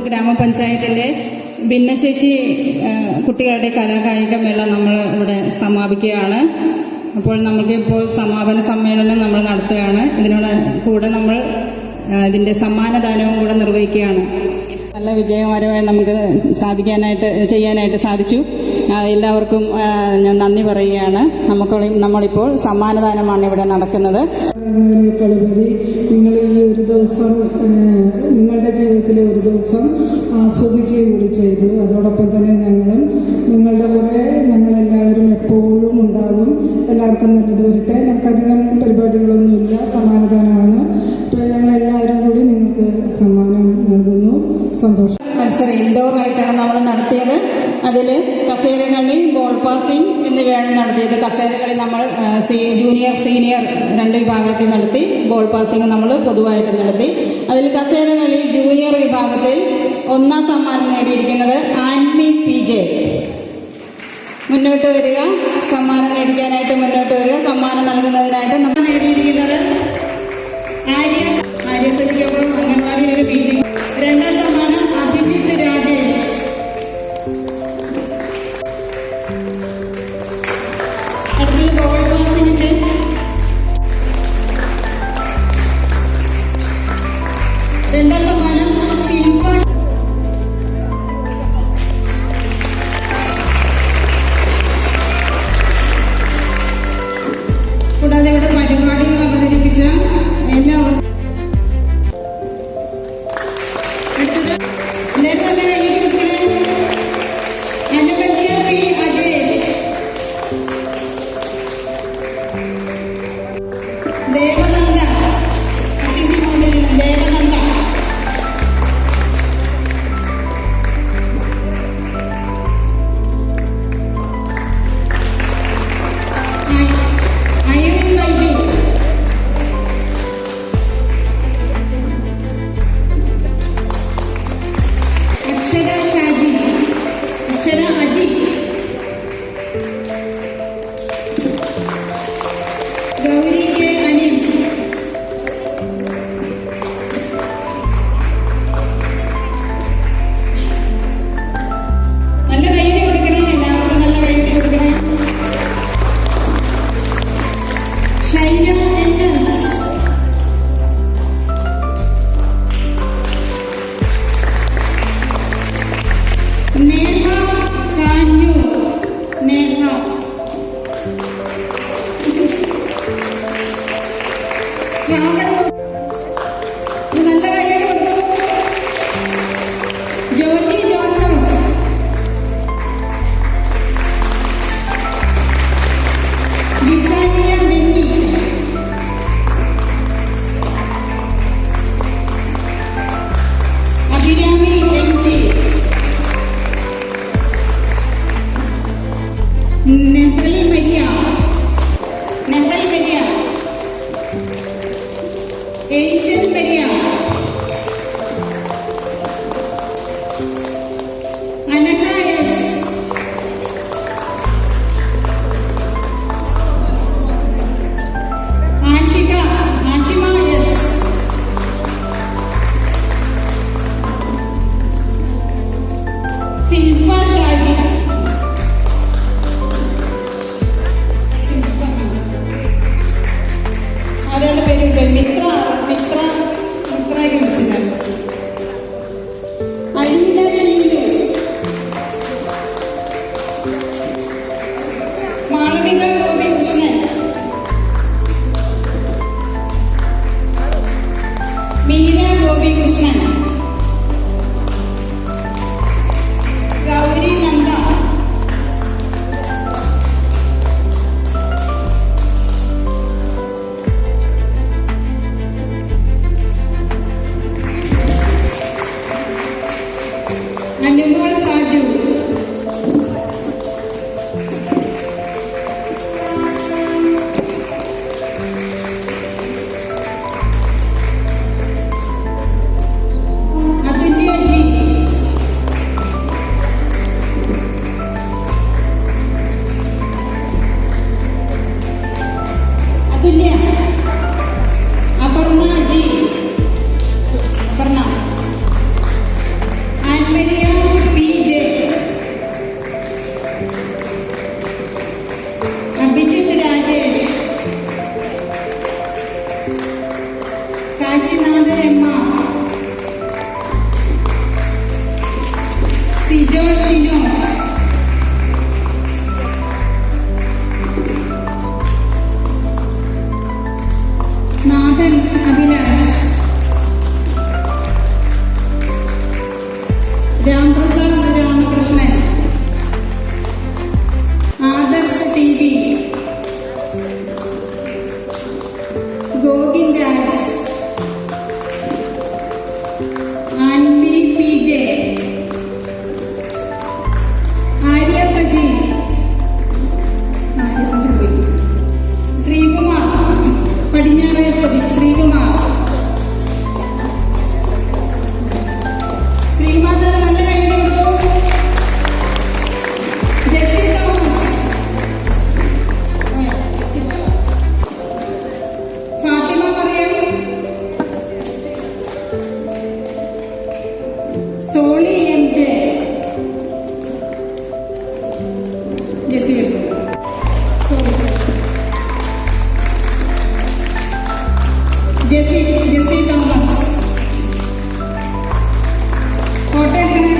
ഗ്രാമപഞ്ചായത്തിൻ്റെ ഭിന്നശേഷി കുട്ടികളുടെ കലാകായികമേള നമ്മൾ ഇവിടെ സമാപിക്കുകയാണ്. അപ്പോൾ നമുക്കിപ്പോൾ സമാപന സമ്മേളനം നമ്മൾ നടത്തുകയാണ്. ഇതിനോട് കൂടെ നമ്മൾ ഇതിൻ്റെ സമ്മാനദാനവും കൂടെ നിർവഹിക്കുകയാണ്. നല്ല വിജയകരമായി നമുക്ക് ചെയ്യാനായിട്ട് സാധിച്ചു. എല്ലാവർക്കും ഞാൻ നന്ദി പറയുകയാണ്. നമ്മളിപ്പോൾ സമ്മാനദാനമാണ് ഇവിടെ നടക്കുന്നത്. നിങ്ങൾ ഈ ഒരു ദിവസം നിങ്ങളുടെ ജീവിതത്തിലെ ഒരു ദിവസം ആസ്വദിക്കുകയും കൂടി ചെയ്തു. അതോടൊപ്പം തന്നെ ഞങ്ങളും നിങ്ങളുടെ കൂടെ ഞങ്ങളെല്ലാവരും എപ്പോഴും ഉണ്ടാകും. എല്ലാവർക്കും നല്ലത് വരട്ടെ. നമുക്കധികം പരിപാടികളൊന്നുമില്ല, സമ്മാനദാനമാണ്. അപ്പോൾ ഞങ്ങളെല്ലാവരും കൂടി നിങ്ങൾക്ക് സമ്മാനം നൽകുന്നു. സന്തോഷം. മത്സരം ഇൻഡോറായിട്ടാണ് നമ്മൾ നടത്തിയത്. അതിൽ കസേരകളി, ബോൾ പാസിംഗ് എന്നിവയാണ് നടത്തിയത്. കസേരകളി നമ്മൾ ജൂനിയർ സീനിയർ 2 വിഭാഗത്തിൽ നടത്തി. ബോൾ പാസിംഗ് നമ്മൾ പൊതുവായിട്ട് നടത്തി. അതിൽ കസേരകളി ജൂനിയർ വിഭാഗത്തിൽ 1ാം സമ്മാനം നേടിയിരിക്കുന്നത് ആൻമി PJ. മുന്നോട്ട് വരിക, സമ്മാനം നേടിക്കാനായിട്ട് മുന്നോട്ട് വരിക. സമ്മാനം നൽകുന്നതിനായിട്ട് നമ്മൾ നേടിയിരിക്കുന്നത് ആര്യസഖ്യവും അംഗൻവാടിയിലൊരു മീറ്റിംഗ്. 2ാം സമ്മാനം അഭിജിത്ത് രാജേഷ്. അടുത്തത് ബോൾ പാസിംഗിന്റെ 2ാം സമ്മാനം ശില്പ. കൂടാതെ ഇവിടെ പരിപാടികൾ അവതരിപ്പിച്ച എല്ലാവർക്കും അനുപദ്യ P. അജേഷ്, ദേവനന്ദ, ദേവനന്ദ, ഐറിൻ ബൈജു, അക്ഷര ഷാജി, അക്ഷര അജി, ഗൗരി കെ അനിൽ, നല്ല കൈയ്യടി കൊടുക്കണേ. എല്ലാവർക്കും നല്ല കൈയ്യടി കൊടുക്കണേ. ഷൈന NS, നേഹ കാഞ്ഞു, നേഹ, ശ്രാവൺ, നല്ല കൈയ്യടി കൊടുത്തു. Joji Joseph, Visaniya Benny, Abhirami MT, Nehal Maria, Angel Maria, Anagha S, Ashima S, Silfa Shaji, അവരുടെ പേരുണ്ട് മിത്രയ്ക്ക് വിളിച്ചിട്ടുണ്ട്. Alina Sheelu, Malavika Gopikrishnan, Meera Gopikrishnan, Gauri Nanda, Anumol Saju, Athulya G, Athulya, Aparna G, Aparna, Annmariya P J, Abhijith Rajesh, Kashinath M R, Sijo Shino, Nathan Abhilash, Ramprasad Ramakrishnan, Adarsh T V, Govin Raj, Anvi P J, Arya Saji, Sreekumar Padinjarepathi, Sreekumar. ശ്രീകുമാറിനോട് നല്ല കൈയ്യടി കൊടുത്തു. Jessy Thomas, Fathima Mariyam, Soly M J, Jessy welcome. Jessy Thomas, Kottayam